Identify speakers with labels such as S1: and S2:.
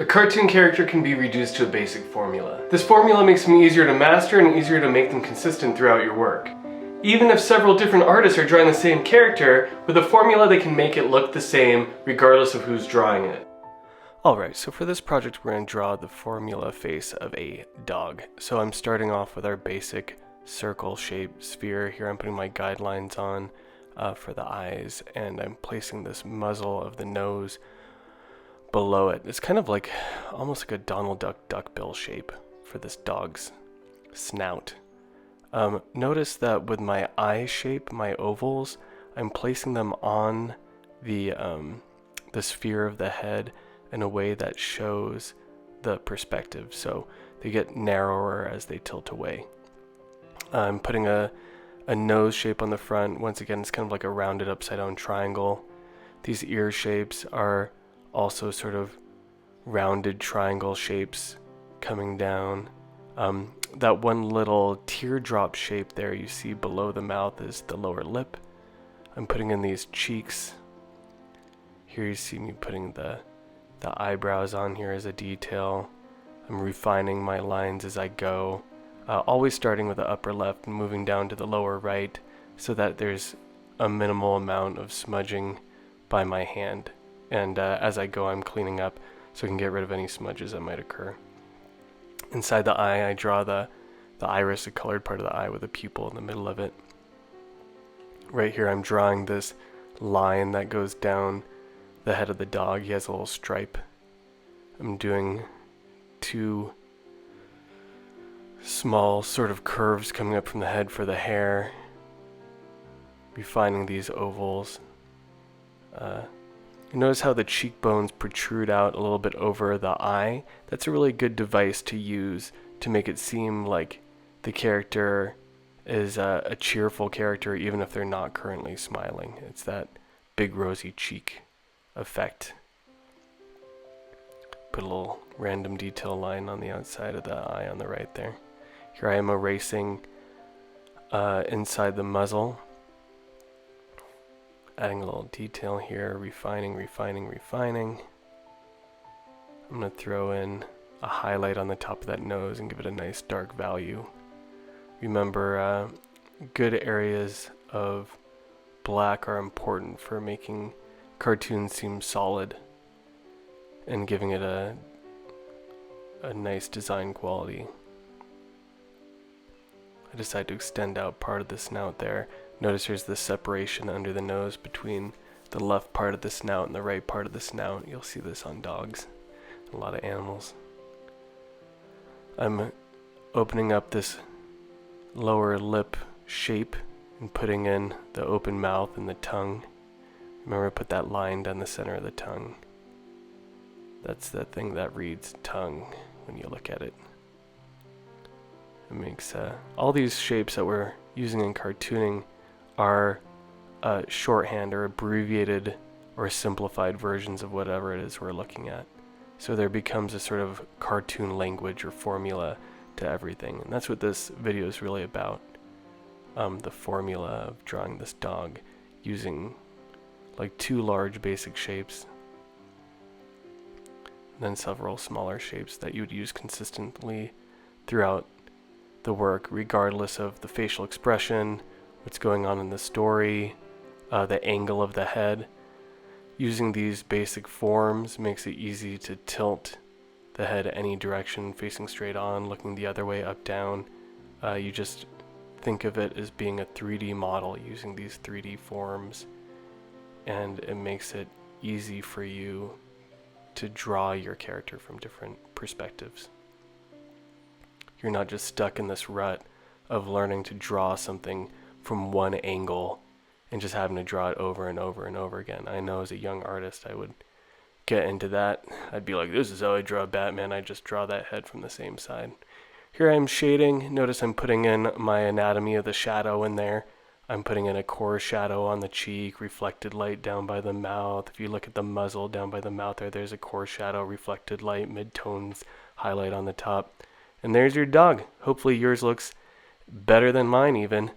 S1: A cartoon character can be reduced to a basic formula. This formula makes them easier to master and easier to make them consistent throughout your work. Even if several different artists are drawing the same character, with a formula they can make it look the same regardless of who's drawing it. Alright, so for this project we're going to draw the formula face of a dog. So I'm starting off with our basic circle shaped sphere. Here I'm putting my guidelines on for the eyes, and I'm placing this muzzle of the nose below it. It's kind of like almost like a Donald Duck duckbill shape for this dog's snout. Notice that with my eye shape, my ovals, I'm placing them on the sphere of the head in a way that shows the perspective, so they get narrower as they tilt away. I'm putting a nose shape on the front. Once again, it's kind of like a rounded upside down triangle. These ear shapes are also sort of rounded triangle shapes coming down. That one little teardrop shape there you see below the mouth is the lower lip. I'm putting in these cheeks. Here you see me putting the eyebrows on here as a detail. I'm refining my lines as I go, always starting with the upper left and moving down to the lower right so that there's a minimal amount of smudging by my hand. And as I go, I'm cleaning up so I can get rid of any smudges that might occur. Inside the eye, I draw the iris, the colored part of the eye, with a pupil in the middle of it. Right here, I'm drawing this line that goes down the head of the dog. He has a little stripe. I'm doing two small sort of curves coming up from the head for the hair, refining these ovals. Notice how the cheekbones protrude out a little bit over the eye. That's a really good device to use to make it seem like the character is a cheerful character even if they're not currently smiling. It's that big rosy cheek effect. Put a little random detail line on the outside of the eye on the right there. Here I am erasing inside the muzzle, adding a little detail here, refining. I'm going to throw in a highlight on the top of that nose and give it a nice dark value. Remember, good areas of black are important for making cartoons seem solid and giving it a nice design quality. I decided to extend out part of the snout there. Notice there's the separation under the nose between the left part of the snout and the right part of the snout. You'll see this on dogs, a lot of animals. I'm opening up this lower lip shape and putting in the open mouth and the tongue. Remember, put that line down the center of the tongue. That's the thing that reads tongue when you look at it. It makes all these shapes that we're using in cartooning are shorthand or abbreviated or simplified versions of whatever it is we're looking at. So there becomes a sort of cartoon language or formula to everything. And that's what this video is really about. The formula of drawing this dog using like two large basic shapes, and then several smaller shapes that you would use consistently throughout the work, regardless of the facial expression, what's going on in the story, the angle of the head. Using these basic forms makes it easy to tilt the head any direction, facing straight on, looking the other way, up, down. You just think of it as being a 3D model using these 3D forms, and it makes it easy for you to draw your character from different perspectives. You're not just stuck in this rut of learning to draw something from one angle and just having to draw it over and over and over again. I know as a young artist I would get into that. I'd be like, this is how I draw Batman. I just draw that head from the same side. Here I'm shading. Notice I'm putting in my anatomy of the shadow in there. I'm putting in a core shadow on the cheek, reflected light down by the mouth. If you look at the muzzle down by the mouth there's a core shadow, reflected light, mid-tones, highlight on the top. And there's your dog. Hopefully yours looks better than mine even.